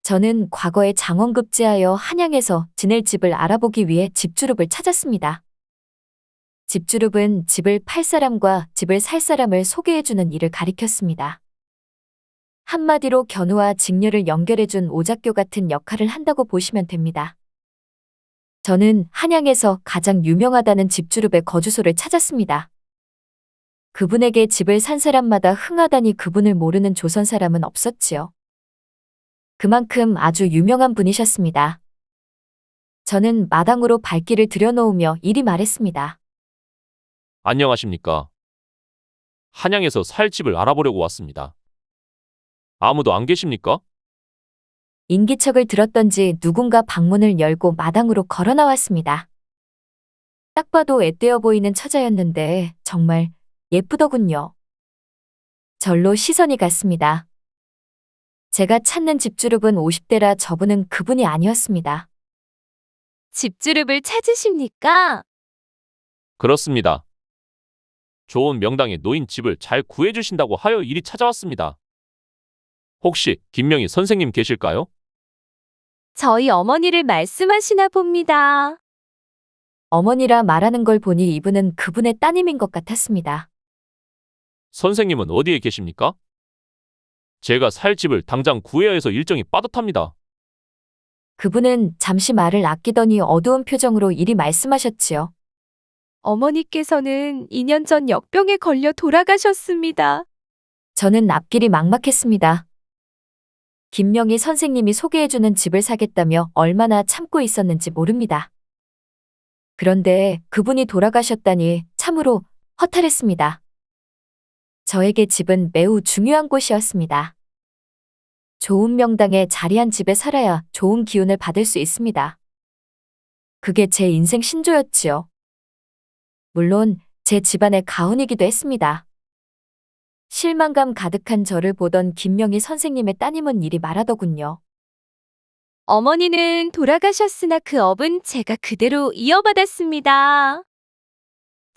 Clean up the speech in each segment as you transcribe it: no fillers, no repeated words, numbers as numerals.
저는 과거에 장원급제하여 한양에서 지낼 집을 알아보기 위해 집주룹을 찾았습니다. 집주룹은 집을 팔 사람과 집을 살 사람을 소개해주는 일을 가리켰습니다. 한마디로 견우와 직녀를 연결해준 오작교 같은 역할을 한다고 보시면 됩니다. 저는 한양에서 가장 유명하다는 집주룹의 거주소를 찾았습니다. 그분에게 집을 산 사람마다 흥하다니 그분을 모르는 조선 사람은 없었지요. 그만큼 아주 유명한 분이셨습니다. 저는 마당으로 발길을 들여놓으며 이리 말했습니다. 안녕하십니까. 한양에서 살 집을 알아보려고 왔습니다. 아무도 안 계십니까? 인기척을 들었던지 누군가 방문을 열고 마당으로 걸어 나왔습니다. 딱 봐도 앳되어 보이는 처자였는데 정말 예쁘더군요. 절로 시선이 갔습니다. 제가 찾는 집주룹은 50대라 저분은 그분이 아니었습니다. 집주룹을 찾으십니까? 그렇습니다. 좋은 명당에 놓인 집을 잘 구해주신다고 하여 이리 찾아왔습니다. 혹시 김명희 선생님 계실까요? 저희 어머니를 말씀하시나 봅니다. 어머니라 말하는 걸 보니 이분은 그분의 따님인 것 같았습니다. 선생님은 어디에 계십니까? 제가 살 집을 당장 구해야 해서 일정이 빠듯합니다. 그분은 잠시 말을 아끼더니 어두운 표정으로 이리 말씀하셨지요. 어머니께서는 2년 전 역병에 걸려 돌아가셨습니다. 저는 앞길이 막막했습니다. 김명희 선생님이 소개해주는 집을 사겠다며 얼마나 참고 있었는지 모릅니다. 그런데 그분이 돌아가셨다니 참으로 허탈했습니다. 저에게 집은 매우 중요한 곳이었습니다. 좋은 명당에 자리한 집에 살아야 좋은 기운을 받을 수 있습니다. 그게 제 인생 신조였지요. 물론 제 집안의 가훈이기도 했습니다. 실망감 가득한 저를 보던 김명희 선생님의 따님은 이리 말하더군요. 어머니는 돌아가셨으나 그 업은 제가 그대로 이어받았습니다.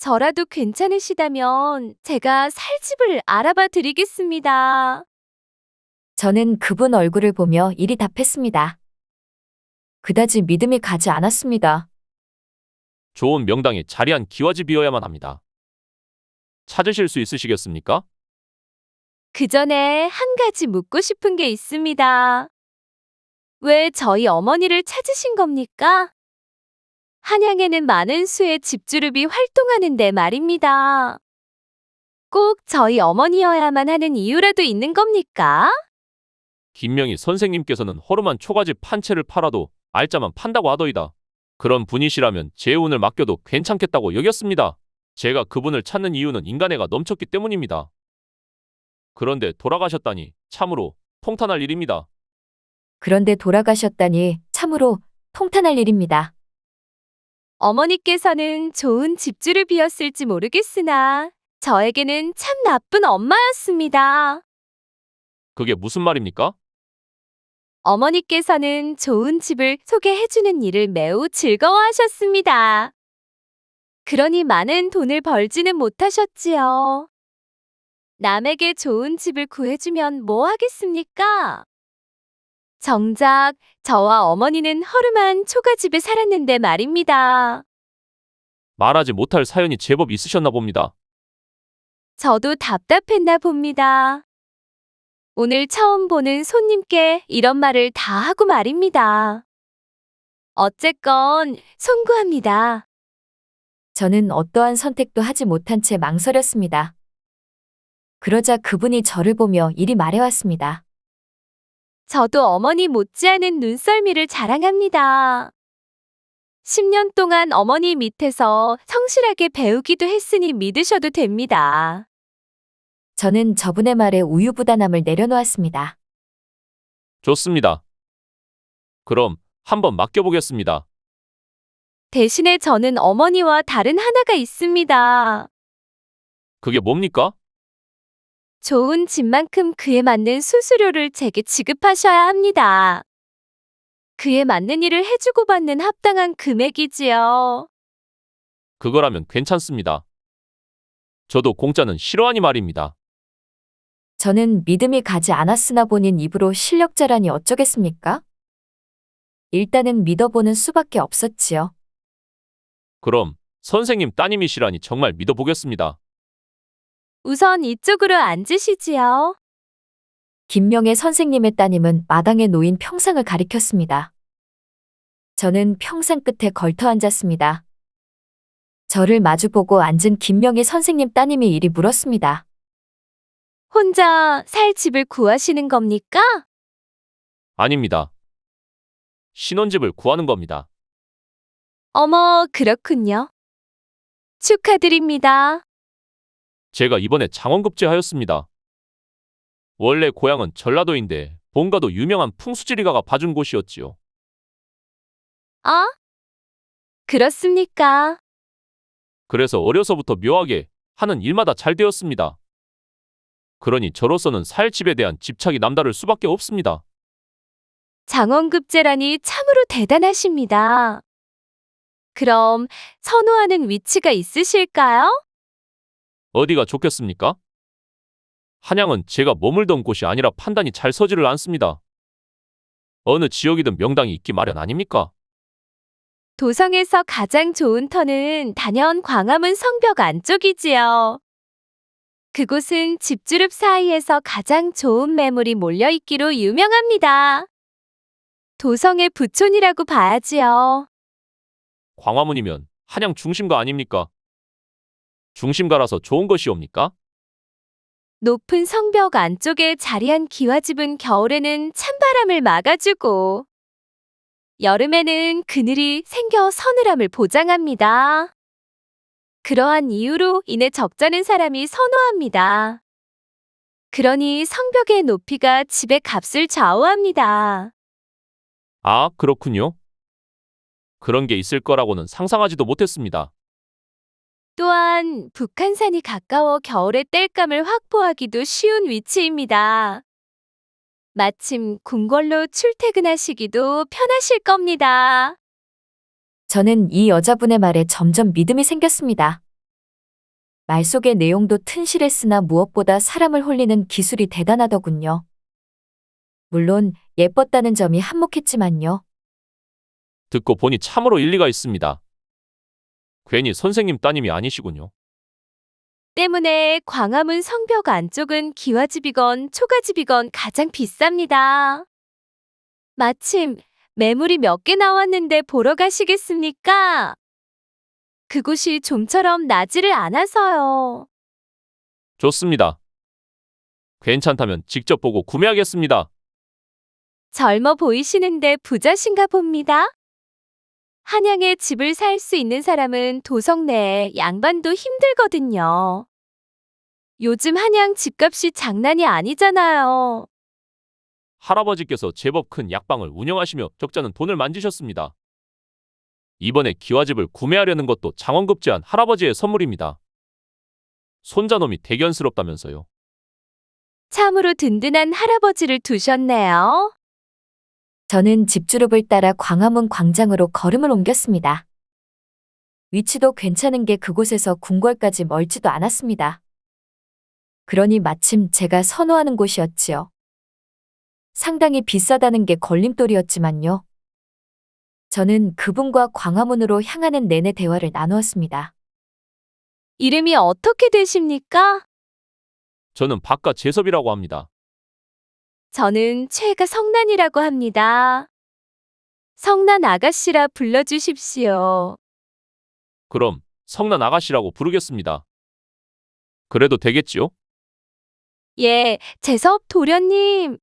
저라도 괜찮으시다면 제가 살 집을 알아봐 드리겠습니다. 저는 그분 얼굴을 보며 이리 답했습니다. 그다지 믿음이 가지 않았습니다. 좋은 명당에 자리한 기와집이어야만 합니다. 찾으실 수 있으시겠습니까? 그 전에 한 가지 묻고 싶은 게 있습니다. 왜 저희 어머니를 찾으신 겁니까? 한양에는 많은 수의 집주룹이 활동하는데 말입니다. 꼭 저희 어머니여야만 하는 이유라도 있는 겁니까? 김명희 선생님께서는 허름한 초가집 한 채를 팔아도 알짜만 판다고 하더이다. 그런 분이시라면 제 운을 맡겨도 괜찮겠다고 여겼습니다. 제가 그분을 찾는 이유는 인간애가 넘쳤기 때문입니다. 그런데 돌아가셨다니 참으로 통탄할 일입니다. 그런데 돌아가셨다니 참으로 통탄할 일입니다. 어머니께서는 좋은 집주룹이었을지 모르겠으나 저에게는 참 나쁜 엄마였습니다. 그게 무슨 말입니까? 어머니께서는 좋은 집을 소개해주는 일을 매우 즐거워하셨습니다. 그러니 많은 돈을 벌지는 못하셨지요. 남에게 좋은 집을 구해주면 뭐 하겠습니까? 정작 저와 어머니는 허름한 초가집에 살았는데 말입니다. 말하지 못할 사연이 제법 있으셨나 봅니다. 저도 답답했나 봅니다. 오늘 처음 보는 손님께 이런 말을 다 하고 말입니다. 어쨌건 송구합니다. 저는 어떠한 선택도 하지 못한 채 망설였습니다. 그러자 그분이 저를 보며 이리 말해왔습니다. 저도 어머니 못지않은 눈썰미를 자랑합니다. 10년 동안 어머니 밑에서 성실하게 배우기도 했으니 믿으셔도 됩니다. 저는 저분의 말에 우유부단함을 내려놓았습니다. 좋습니다. 그럼 한번 맡겨보겠습니다. 대신에 저는 어머니와 다른 하나가 있습니다. 그게 뭡니까? 좋은 집만큼 그에 맞는 수수료를 제게 지급하셔야 합니다. 그에 맞는 일을 해주고 받는 합당한 금액이지요. 그거라면 괜찮습니다. 저도 공짜는 싫어하니 말입니다. 저는 믿음이 가지 않았으나 본인 입으로 실력자라니 어쩌겠습니까? 일단은 믿어보는 수밖에 없었지요. 그럼 선생님 따님이시라니 정말 믿어보겠습니다. 우선 이쪽으로 앉으시지요. 김명애 선생님의 따님은 마당에 놓인 평상을 가리켰습니다. 저는 평상 끝에 걸터 앉았습니다. 저를 마주보고 앉은 김명애 선생님 따님이 이리 물었습니다. 혼자 살 집을 구하시는 겁니까? 아닙니다. 신혼집을 구하는 겁니다. 어머, 그렇군요. 축하드립니다. 제가 이번에 장원급제하였습니다. 원래 고향은 전라도인데 본가도 유명한 풍수지리가가 봐준 곳이었지요. 아? 그렇습니까? 그래서 어려서부터 묘하게 하는 일마다 잘 되었습니다. 그러니 저로서는 살 집에 대한 집착이 남다를 수밖에 없습니다. 장원급제라니 참으로 대단하십니다. 그럼 선호하는 위치가 있으실까요? 어디가 좋겠습니까? 한양은 제가 머물던 곳이 아니라 판단이 잘 서지를 않습니다. 어느 지역이든 명당이 있기 마련 아닙니까? 도성에서 가장 좋은 터는 단연 광화문 성벽 안쪽이지요. 그곳은 집주릅 사이에서 가장 좋은 매물이 몰려있기로 유명합니다. 도성의 부촌이라고 봐야지요. 광화문이면 한양 중심가 아닙니까? 중심가라서 좋은 것이옵니까? 높은 성벽 안쪽에 자리한 기와집은 겨울에는 찬바람을 막아주고 여름에는 그늘이 생겨 서늘함을 보장합니다. 그러한 이유로 인해 적잖은 사람이 선호합니다. 그러니 성벽의 높이가 집의 값을 좌우합니다. 아, 그렇군요. 그런 게 있을 거라고는 상상하지도 못했습니다. 또한 북한산이 가까워 겨울에 땔감을 확보하기도 쉬운 위치입니다. 마침 궁궐로 출퇴근하시기도 편하실 겁니다. 저는 이 여자분의 말에 점점 믿음이 생겼습니다. 말 속의 내용도 튼실했으나 무엇보다 사람을 홀리는 기술이 대단하더군요. 물론 예뻤다는 점이 한몫했지만요. 듣고 보니 참으로 일리가 있습니다. 괜히 선생님 따님이 아니시군요. 때문에 광화문 성벽 안쪽은 기와집이건 초가집이건 가장 비쌉니다. 마침 매물이 몇 개 나왔는데 보러 가시겠습니까? 그곳이 좀처럼 나지를 않아서요. 좋습니다. 괜찮다면 직접 보고 구매하겠습니다. 젊어 보이시는데 부자신가 봅니다. 한양에 집을 살 수 있는 사람은 도성 내에 양반도 힘들거든요. 요즘 한양 집값이 장난이 아니잖아요. 할아버지께서 제법 큰 약방을 운영하시며 적잖은 돈을 만지셨습니다. 이번에 기와집을 구매하려는 것도 장원급제한 할아버지의 선물입니다. 손자놈이 대견스럽다면서요. 참으로 든든한 할아버지를 두셨네요. 저는 집주릅을 따라 광화문 광장으로 걸음을 옮겼습니다. 위치도 괜찮은 게 그곳에서 궁궐까지 멀지도 않았습니다. 그러니 마침 제가 선호하는 곳이었지요. 상당히 비싸다는 게 걸림돌이었지만요. 저는 그분과 광화문으로 향하는 내내 대화를 나누었습니다. 이름이 어떻게 되십니까? 저는 박가 재섭이라고 합니다. 저는 최가 성난이라고 합니다. 성난 아가씨라 불러주십시오. 그럼 성난 아가씨라고 부르겠습니다. 그래도 되겠지요? 예, 재섭 도련님.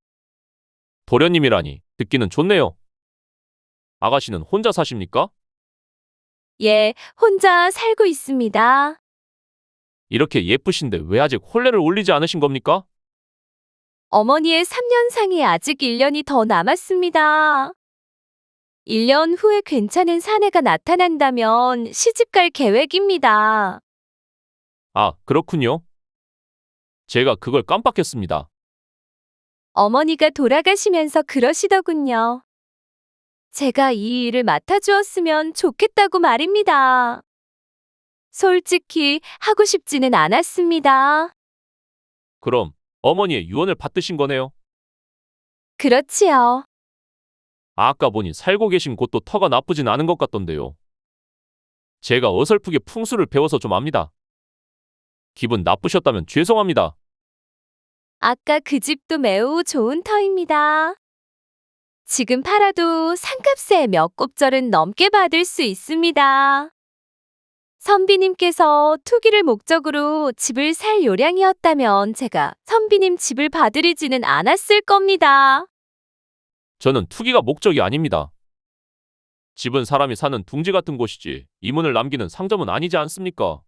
도련님이라니 듣기는 좋네요. 아가씨는 혼자 사십니까? 예, 혼자 살고 있습니다. 이렇게 예쁘신데 왜 아직 혼례를 올리지 않으신 겁니까? 어머니의 3년상이 아직 1년이 더 남았습니다. 1년 후에 괜찮은 사내가 나타난다면 시집갈 계획입니다. 아, 그렇군요. 제가 그걸 깜빡했습니다. 어머니가 돌아가시면서 그러시더군요. 제가 이 일을 맡아주었으면 좋겠다고 말입니다. 솔직히 하고 싶지는 않았습니다. 그럼 어머니의 유언을 받드신 거네요. 그렇지요. 아까 보니 살고 계신 곳도 터가 나쁘진 않은 것 같던데요. 제가 어설프게 풍수를 배워서 좀 압니다. 기분 나쁘셨다면 죄송합니다. 아까 그 집도 매우 좋은 터입니다. 지금 팔아도 상값의 몇 곱절은 넘게 받을 수 있습니다. 선비님께서 투기를 목적으로 집을 살 요량이었다면 제가 선비님 집을 봐드리지는 않았을 겁니다. 저는 투기가 목적이 아닙니다. 집은 사람이 사는 둥지 같은 곳이지 이문을 남기는 상점은 아니지 않습니까?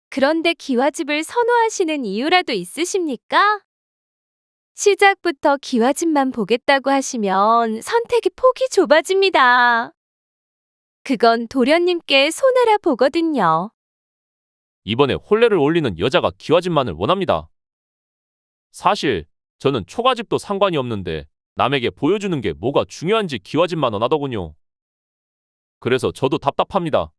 그런데 기와집을 선호하시는 이유라도 있으십니까? 시작부터 기와집만 보겠다고 하시면 선택의 폭이 좁아집니다. 그건 도련님께 손해라 보거든요. 이번에 혼례를 올리는 여자가 기와집만을 원합니다. 사실 저는 초가집도 상관이 없는데 남에게 보여주는 게 뭐가 중요한지 기와집만 원하더군요. 그래서 저도 답답합니다.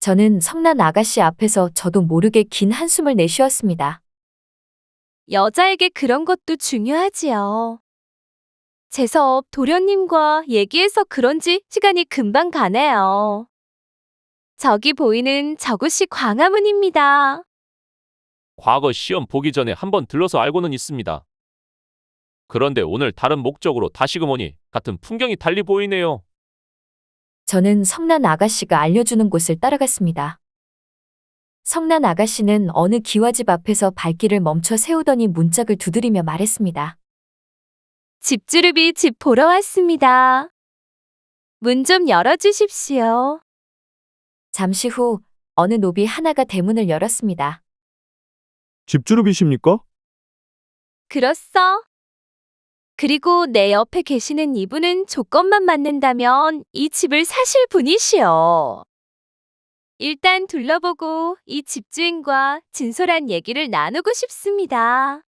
저는 성난 아가씨 앞에서 저도 모르게 긴 한숨을 내쉬었습니다. 여자에게 그런 것도 중요하지요. 재섭 도련님과 얘기해서 그런지 시간이 금방 가네요. 저기 보이는 저곳이 광화문입니다. 과거 시험 보기 전에 한번 들러서 알고는 있습니다. 그런데 오늘 다른 목적으로 다시금 오니 같은 풍경이 달리 보이네요. 저는 성난 아가씨가 알려주는 곳을 따라갔습니다. 성난 아가씨는 어느 기와집 앞에서 발길을 멈춰 세우더니 문짝을 두드리며 말했습니다. 집주름이 집 보러 왔습니다. 문 좀 열어주십시오. 잠시 후 어느 노비 하나가 대문을 열었습니다. 집주름이십니까? 그렇소. 그리고 내 옆에 계시는 이분은 조건만 맞는다면 이 집을 사실 분이시오. 일단 둘러보고 이 집주인과 진솔한 얘기를 나누고 싶습니다.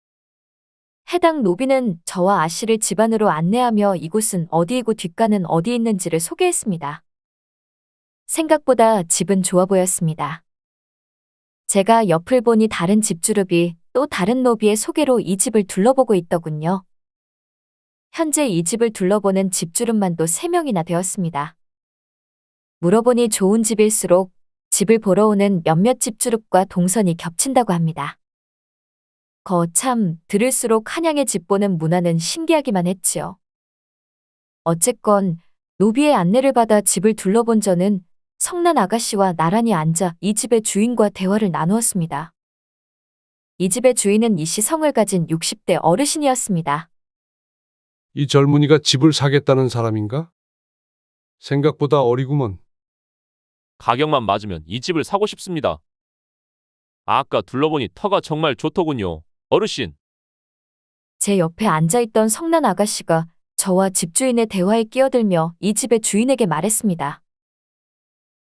해당 노비는 저와 아씨를 집 안으로 안내하며 이곳은 어디이고 뒷간은 어디 있는지를 소개했습니다. 생각보다 집은 좋아 보였습니다. 제가 옆을 보니 다른 집주름이 또 다른 노비의 소개로 이 집을 둘러보고 있더군요. 현재 이 집을 둘러보는 집주름만도 3명이나 되었습니다. 물어보니 좋은 집일수록 집을 보러 오는 몇몇 집주름과 동선이 겹친다고 합니다. 거참 들을수록 한양의 집 보는 문화는 신기하기만 했지요. 어쨌건 노비의 안내를 받아 집을 둘러본 저는 성난 아가씨와 나란히 앉아 이 집의 주인과 대화를 나누었습니다. 이 집의 주인은 이씨 성을 가진 60대 어르신이었습니다. 이 젊은이가 집을 사겠다는 사람인가? 생각보다 어리구먼. 가격만 맞으면 이 집을 사고 싶습니다. 아까 둘러보니 터가 정말 좋더군요. 어르신, 제 옆에 앉아있던 성난 아가씨가 저와 집주인의 대화에 끼어들며 이 집의 주인에게 말했습니다.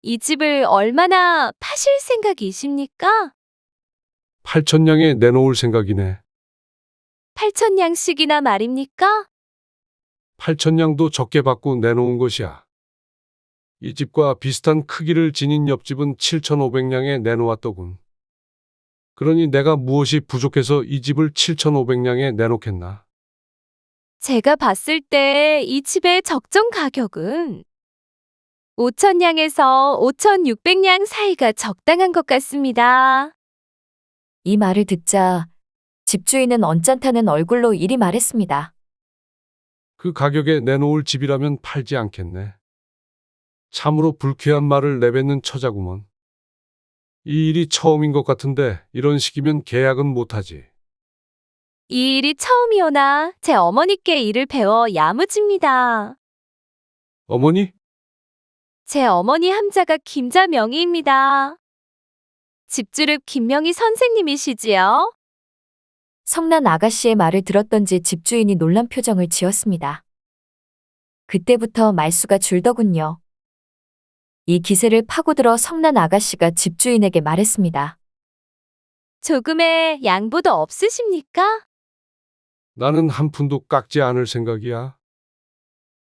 이 집을 얼마나 파실 생각이십니까? 8천냥에 내놓을 생각이네. 8천냥씩이나 말입니까? 8천냥도 적게 받고 내놓은 것이야. 이 집과 비슷한 크기를 지닌 옆집은 7,500냥에 내놓았더군. 그러니 내가 무엇이 부족해서 이 집을 7,500냥에 내놓겠나? 제가 봤을 때 이 집의 적정 가격은 5천냥에서 5,600냥 사이가 적당한 것 같습니다. 이 말을 듣자 집주인은 언짢다는 얼굴로 이리 말했습니다. 그 가격에 내놓을 집이라면 팔지 않겠네. 참으로 불쾌한 말을 내뱉는 처자구먼. 이 일이 처음인 것 같은데 이런 식이면 계약은 못하지. 이 일이 처음이오나 제 어머니께 일을 배워 야무집니다. 어머니? 제 어머니 함자가 김자명희입니다. 집주릅 김명희 선생님이시지요? 성난 아가씨의 말을 들었던지 집주인이 놀란 표정을 지었습니다. 그때부터 말수가 줄더군요. 이 기세를 파고들어 성난 아가씨가 집주인에게 말했습니다. 조금의 양보도 없으십니까? 나는 한 푼도 깎지 않을 생각이야.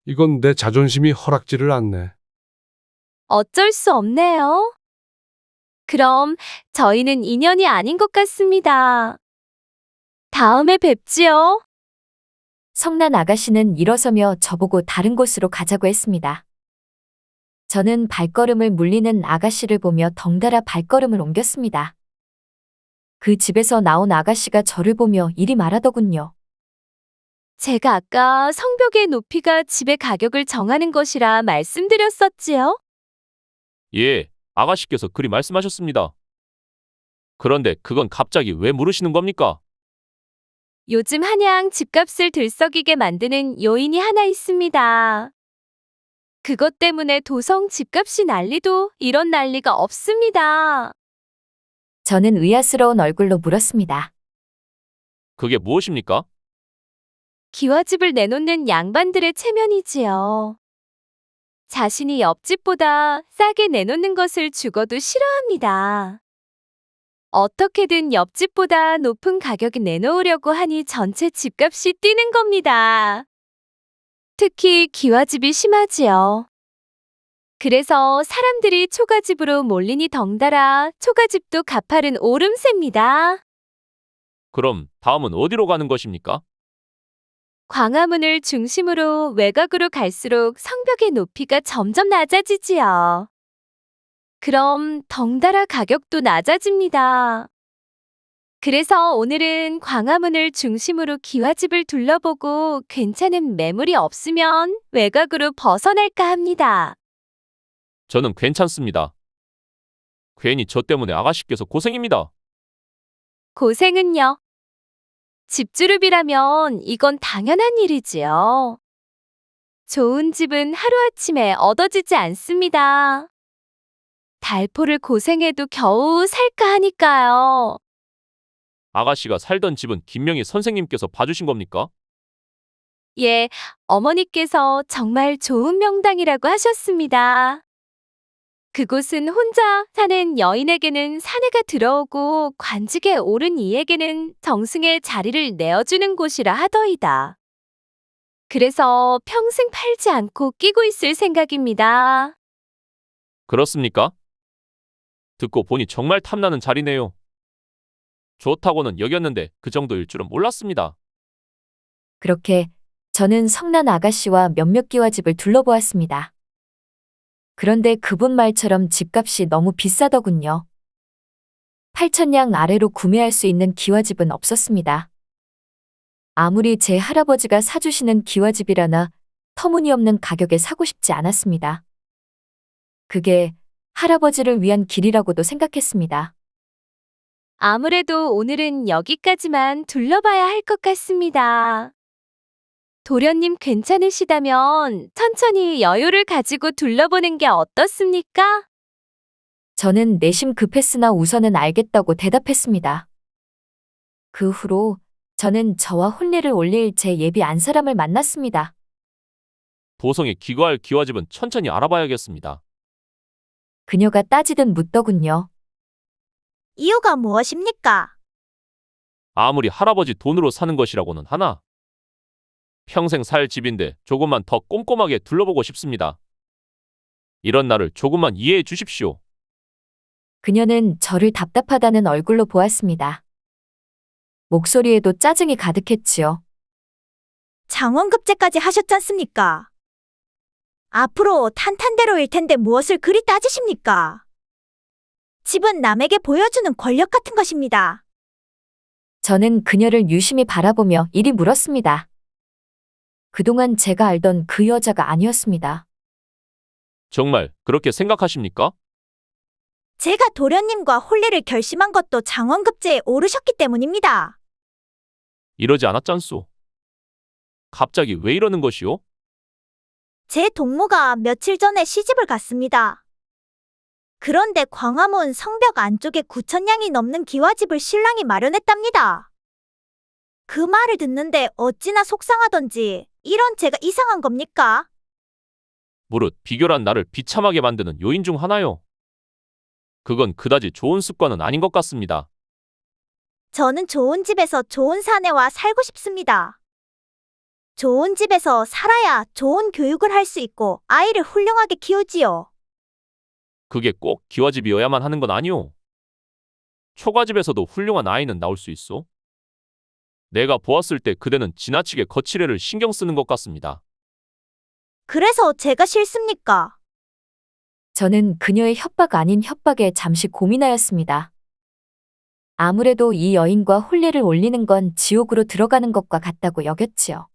이건 내 자존심이 허락지를 않네. 어쩔 수 없네요. 그럼 저희는 인연이 아닌 것 같습니다. 다음에 뵙지요. 성난 아가씨는 일어서며 저보고 다른 곳으로 가자고 했습니다. 저는 발걸음을 물리는 아가씨를 보며 덩달아 발걸음을 옮겼습니다. 그 집에서 나온 아가씨가 저를 보며 이리 말하더군요. 제가 아까 성벽의 높이가 집의 가격을 정하는 것이라 말씀드렸었지요? 예, 아가씨께서 그리 말씀하셨습니다. 그런데 그건 갑자기 왜 물으시는 겁니까? 요즘 한양 집값을 들썩이게 만드는 요인이 하나 있습니다. 그것 때문에 도성 집값이 난리도 이런 난리가 없습니다. 저는 의아스러운 얼굴로 물었습니다. 그게 무엇입니까? 기와집을 내놓는 양반들의 체면이지요. 자신이 옆집보다 싸게 내놓는 것을 죽어도 싫어합니다. 어떻게든 옆집보다 높은 가격에 내놓으려고 하니 전체 집값이 뛰는 겁니다. 특히 기와집이 심하지요. 그래서 사람들이 초가집으로 몰리니 덩달아 초가집도 가파른 오름세입니다. 그럼 다음은 어디로 가는 것입니까? 광화문을 중심으로 외곽으로 갈수록 성벽의 높이가 점점 낮아지지요. 그럼 덩달아 가격도 낮아집니다. 그래서 오늘은 광화문을 중심으로 기와집을 둘러보고 괜찮은 매물이 없으면 외곽으로 벗어날까 합니다. 저는 괜찮습니다. 괜히 저 때문에 아가씨께서 고생입니다. 고생은요. 집주룹이라면 이건 당연한 일이지요. 좋은 집은 하루아침에 얻어지지 않습니다. 달포를 고생해도 겨우 살까 하니까요. 아가씨가 살던 집은 김명희 선생님께서 봐주신 겁니까? 예, 어머니께서 정말 좋은 명당이라고 하셨습니다. 그곳은 혼자 사는 여인에게는 사내가 들어오고 관직에 오른 이에게는 정승의 자리를 내어주는 곳이라 하더이다. 그래서 평생 팔지 않고 끼고 있을 생각입니다. 그렇습니까? 듣고 보니 정말 탐나는 자리네요. 좋다고는 여겼는데 그 정도일 줄은 몰랐습니다. 그렇게 저는 성난 아가씨와 몇몇 기와집을 둘러보았습니다. 그런데 그분 말처럼 집값이 너무 비싸더군요. 8,000냥 아래로 구매할 수 있는 기와집은 없었습니다. 아무리 제 할아버지가 사주시는 기와집이라나 터무니없는 가격에 사고 싶지 않았습니다. 그게 할아버지를 위한 길이라고도 생각했습니다. 아무래도 오늘은 여기까지만 둘러봐야 할 것 같습니다. 도련님 괜찮으시다면 천천히 여유를 가지고 둘러보는 게 어떻습니까? 저는 내심 급했으나 우선은 알겠다고 대답했습니다. 그 후로 저는 저와 혼례를 올릴 제 예비 안사람을 만났습니다. 도성에 기거할 기와집은 천천히 알아봐야겠습니다. 그녀가 따지듯 묻더군요. 이유가 무엇입니까? 아무리 할아버지 돈으로 사는 것이라고는 하나 평생 살 집인데 조금만 더 꼼꼼하게 둘러보고 싶습니다. 이런 나를 조금만 이해해 주십시오. 그녀는 저를 답답하다는 얼굴로 보았습니다. 목소리에도 짜증이 가득했지요. 장원급제까지 하셨잖습니까? 앞으로 탄탄대로일 텐데 무엇을 그리 따지십니까? 집은 남에게 보여주는 권력 같은 것입니다. 저는 그녀를 유심히 바라보며 이리 물었습니다. 그동안 제가 알던 그 여자가 아니었습니다. 정말 그렇게 생각하십니까? 제가 도련님과 혼례를 결심한 것도 장원급제에 오르셨기 때문입니다. 이러지 않았잖소. 갑자기 왜 이러는 것이오? 제 동무가 며칠 전에 시집을 갔습니다. 그런데 광화문 성벽 안쪽에 9,000냥이 넘는 기와집을 신랑이 마련했답니다. 그 말을 듣는데 어찌나 속상하던지 이런 제가 이상한 겁니까? 무릇 비교란 나를 비참하게 만드는 요인 중 하나요. 그건 그다지 좋은 습관은 아닌 것 같습니다. 저는 좋은 집에서 좋은 사내와 살고 싶습니다. 좋은 집에서 살아야 좋은 교육을 할 수 있고 아이를 훌륭하게 키우지요. 그게 꼭 기와집이어야만 하는 건 아니오. 초가집에서도 훌륭한 아이는 나올 수 있어. 내가 보았을 때 그대는 지나치게 거칠애를 신경 쓰는 것 같습니다. 그래서 제가 싫습니까? 저는 그녀의 협박 아닌 협박에 잠시 고민하였습니다. 아무래도 이 여인과 혼례를 올리는 건 지옥으로 들어가는 것과 같다고 여겼지요.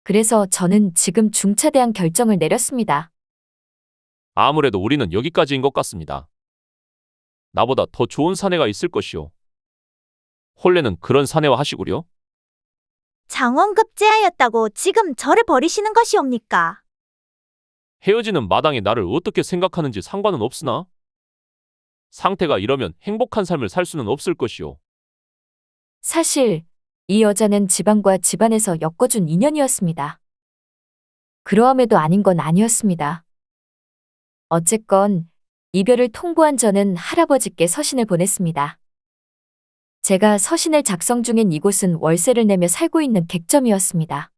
그래서 저는 지금 중차대한 결정을 내렸습니다. 아무래도 우리는 여기까지인 것 같습니다. 나보다 더 좋은 사내가 있을 것이오. 혼례는 그런 사내와 하시구려? 장원급제하였다고 지금 저를 버리시는 것이옵니까? 헤어지는 마당에 나를 어떻게 생각하는지 상관은 없으나 상태가 이러면 행복한 삶을 살 수는 없을 것이오. 사실 이 여자는 집안과 집안에서 엮어준 인연이었습니다. 그러함에도 아닌 건 아니었습니다. 어쨌건 이별을 통보한 저는 할아버지께 서신을 보냈습니다. 제가 서신을 작성 중인 이곳은 월세를 내며 살고 있는 객점이었습니다.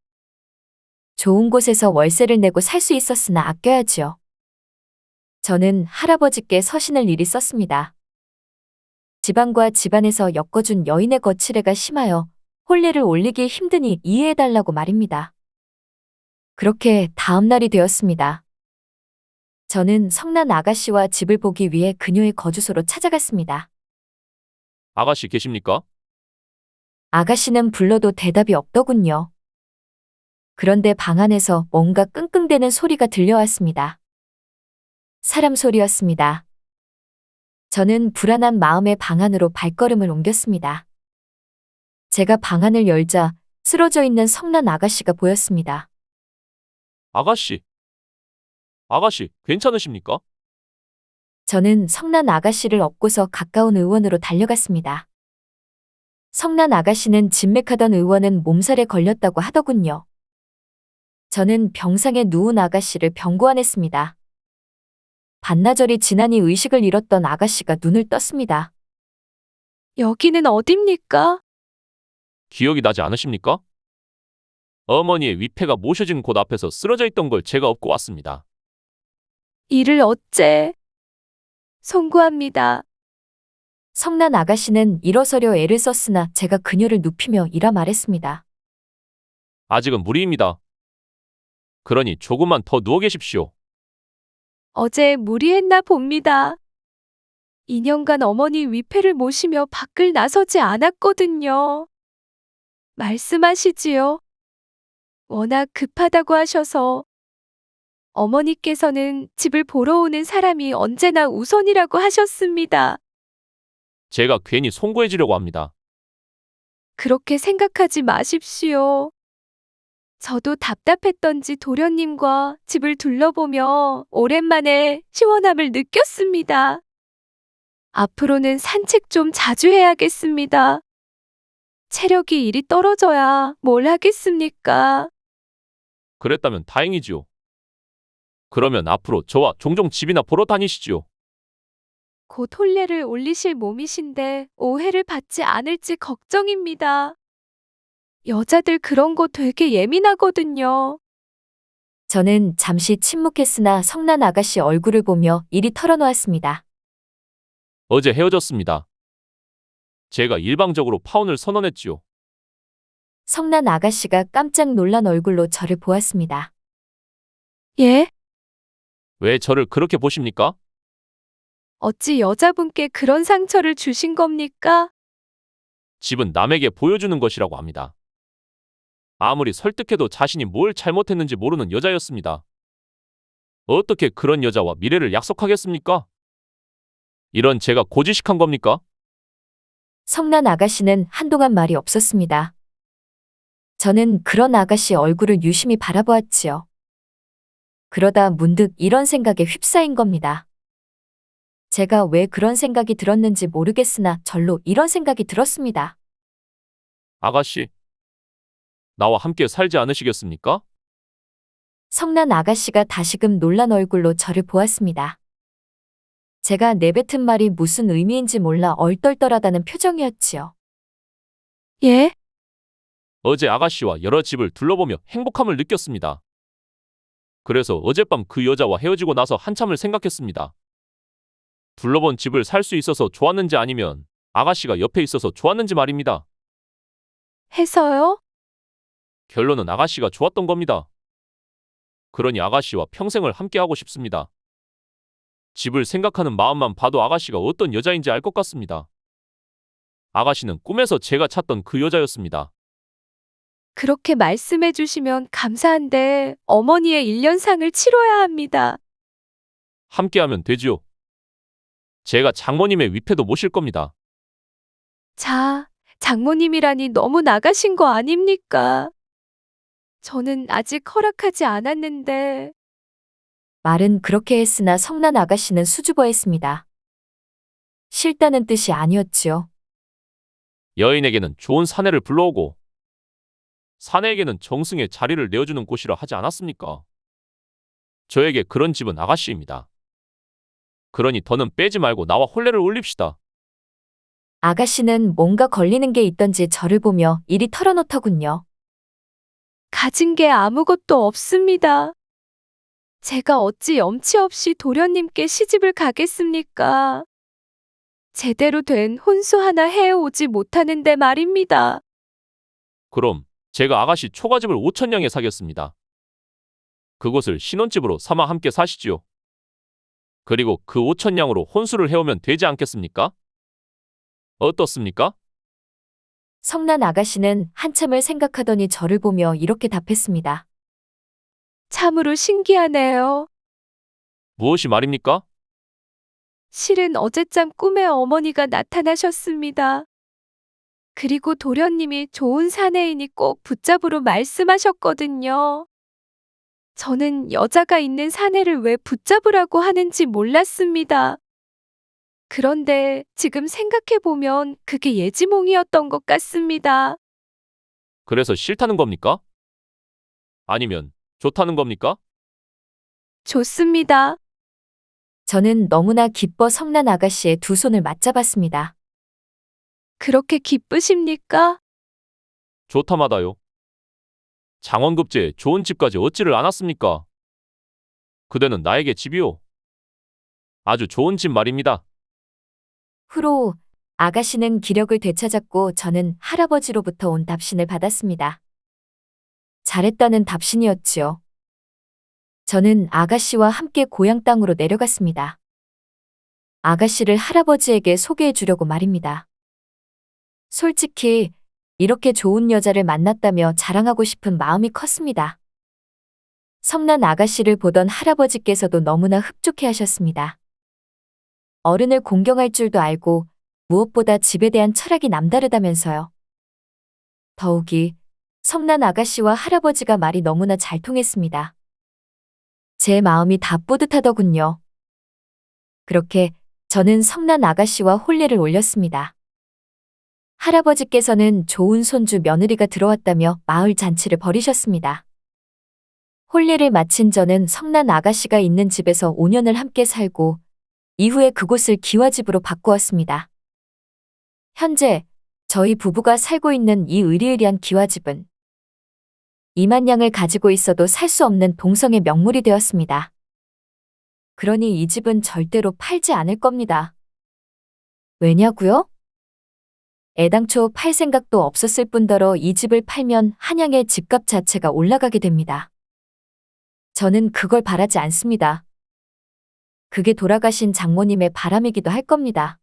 좋은 곳에서 월세를 내고 살 수 있었으나 아껴야지요. 저는 할아버지께 서신을 일이 썼습니다. 집안과 집안에서 엮어준 여인의 거칠애가 심하여 혼례를 올리기 힘드니 이해해달라고 말입니다. 그렇게 다음 날이 되었습니다. 저는 성난 아가씨와 집을 보기 위해 그녀의 거주소로 찾아갔습니다. 아가씨 계십니까? 아가씨는 불러도 대답이 없더군요. 그런데 방 안에서 뭔가 끙끙대는 소리가 들려왔습니다. 사람 소리였습니다. 저는 불안한 마음에 방 안으로 발걸음을 옮겼습니다. 제가 방 안을 열자 쓰러져 있는 성난 아가씨가 보였습니다. 아가씨. 아가씨, 괜찮으십니까? 저는 성난 아가씨를 업고서 가까운 의원으로 달려갔습니다. 성난 아가씨는 진맥하던 의원은 몸살에 걸렸다고 하더군요. 저는 병상에 누운 아가씨를 병고안했습니다. 반나절이 지나니 의식을 잃었던 아가씨가 눈을 떴습니다. 여기는 어딥니까? 기억이 나지 않으십니까? 어머니의 위패가 모셔진 곳 앞에서 쓰러져 있던 걸 제가 업고 왔습니다. 이를 어째? 송구합니다. 성난 아가씨는 일어서려 애를 썼으나 제가 그녀를 눕히며 이라 말했습니다. 아직은 무리입니다. 그러니 조금만 더 누워 계십시오. 어제 무리했나 봅니다. 2년간 어머니 위패를 모시며 밖을 나서지 않았거든요. 말씀하시지요. 워낙 급하다고 하셔서 어머니께서는 집을 보러 오는 사람이 언제나 우선이라고 하셨습니다. 제가 괜히 송구해지려고 합니다. 그렇게 생각하지 마십시오. 저도 답답했던지 도련님과 집을 둘러보며 오랜만에 시원함을 느꼈습니다. 앞으로는 산책 좀 자주 해야겠습니다. 체력이 이리 떨어져야 뭘 하겠습니까? 그랬다면 다행이지요. 그러면 앞으로 저와 종종 집이나 보러 다니시지요. 곧 혼례를 올리실 몸이신데 오해를 받지 않을지 걱정입니다. 여자들 그런 거 되게 예민하거든요. 저는 잠시 침묵했으나 성난 아가씨 얼굴을 보며 이리 털어놓았습니다. 어제 헤어졌습니다. 제가 일방적으로 파혼을 선언했지요. 성난 아가씨가 깜짝 놀란 얼굴로 저를 보았습니다. 예? 왜 저를 그렇게 보십니까? 어찌 여자분께 그런 상처를 주신 겁니까? 집은 남에게 보여주는 것이라고 합니다. 아무리 설득해도 자신이 뭘 잘못했는지 모르는 여자였습니다. 어떻게 그런 여자와 미래를 약속하겠습니까? 이런 제가 고지식한 겁니까? 성난 아가씨는 한동안 말이 없었습니다. 저는 그런 아가씨 얼굴을 유심히 바라보았지요. 그러다 문득 이런 생각에 휩싸인 겁니다. 제가 왜 그런 생각이 들었는지 모르겠으나 절로 이런 생각이 들었습니다. 아가씨, 나와 함께 살지 않으시겠습니까? 성난 아가씨가 다시금 놀란 얼굴로 저를 보았습니다. 제가 내뱉은 말이 무슨 의미인지 몰라 얼떨떨하다는 표정이었지요. 예? 어제 아가씨와 여러 집을 둘러보며 행복함을 느꼈습니다. 그래서 어젯밤 그 여자와 헤어지고 나서 한참을 생각했습니다. 둘러본 집을 살 수 있어서 좋았는지 아니면 아가씨가 옆에 있어서 좋았는지 말입니다. 해서요? 결론은 아가씨가 좋았던 겁니다. 그러니 아가씨와 평생을 함께하고 싶습니다. 집을 생각하는 마음만 봐도 아가씨가 어떤 여자인지 알 것 같습니다. 아가씨는 꿈에서 제가 찾던 그 여자였습니다. 그렇게 말씀해 주시면 감사한데 어머니의 1년상을 치러야 합니다. 함께하면 되지요. 제가 장모님의 위패도 모실 겁니다. 자, 장모님이라니 너무 나가신 거 아닙니까? 저는 아직 허락하지 않았는데. 말은 그렇게 했으나 성난 아가씨는 수줍어했습니다. 싫다는 뜻이 아니었지요. 여인에게는 좋은 사내를 불러오고 사내에게는 정승의 자리를 내어주는 곳이라 하지 않았습니까? 저에게 그런 집은 아가씨입니다. 그러니 더는 빼지 말고 나와 혼례를 올립시다. 아가씨는 뭔가 걸리는 게 있던지 저를 보며 이리 털어놓더군요. 가진 게 아무것도 없습니다. 제가 어찌 염치 없이 도련님께 시집을 가겠습니까? 제대로 된 혼수 하나 해오지 못하는데 말입니다. 그럼 제가 아가씨 초가집을 5천냥에 사겠습니다. 그곳을 신혼집으로 삼아 함께 사시지요. 그리고 그 5천냥으로 혼수를 해오면 되지 않겠습니까? 어떻습니까? 성난 아가씨는 한참을 생각하더니 저를 보며 이렇게 답했습니다. 참으로 신기하네요. 무엇이 말입니까? 실은 어젯잠 꿈에 어머니가 나타나셨습니다. 그리고 도련님이 좋은 사내이니 꼭 붙잡으로 말씀하셨거든요. 저는 여자가 있는 사내를 왜 붙잡으라고 하는지 몰랐습니다. 그런데 지금 생각해보면 그게 예지몽이었던 것 같습니다. 그래서 싫다는 겁니까? 아니면 좋다는 겁니까? 좋습니다. 저는 너무나 기뻐 성난 아가씨의 두 손을 맞잡았습니다. 그렇게 기쁘십니까? 좋다마다요. 장원급제에 좋은 집까지 얻지를 않았습니까? 그대는 나에게 집이요. 아주 좋은 집 말입니다. 후로 아가씨는 기력을 되찾았고 저는 할아버지로부터 온 답신을 받았습니다. 잘했다는 답신이었지요. 저는 아가씨와 함께 고향 땅으로 내려갔습니다. 아가씨를 할아버지에게 소개해 주려고 말입니다. 솔직히 이렇게 좋은 여자를 만났다며 자랑하고 싶은 마음이 컸습니다. 성난 아가씨를 보던 할아버지께서도 너무나 흡족해 하셨습니다. 어른을 공경할 줄도 알고 무엇보다 집에 대한 철학이 남다르다면서요. 더욱이 성난 아가씨와 할아버지가 말이 너무나 잘 통했습니다. 제 마음이 다 뿌듯하더군요. 그렇게 저는 성난 아가씨와 혼례를 올렸습니다. 할아버지께서는 좋은 손주 며느리가 들어왔다며 마을 잔치를 벌이셨습니다. 혼례를 마친 저는 성난 아가씨가 있는 집에서 5년을 함께 살고 이후에 그곳을 기와집으로 바꾸었습니다. 현재 저희 부부가 살고 있는 이 으리으리한 기와집은 2만 냥을 가지고 있어도 살 수 없는 동성의 명물이 되었습니다. 그러니 이 집은 절대로 팔지 않을 겁니다. 왜냐고요? 애당초 팔 생각도 없었을 뿐더러 이 집을 팔면 한양의 집값 자체가 올라가게 됩니다. 저는 그걸 바라지 않습니다. 그게 돌아가신 장모님의 바람이기도 할 겁니다.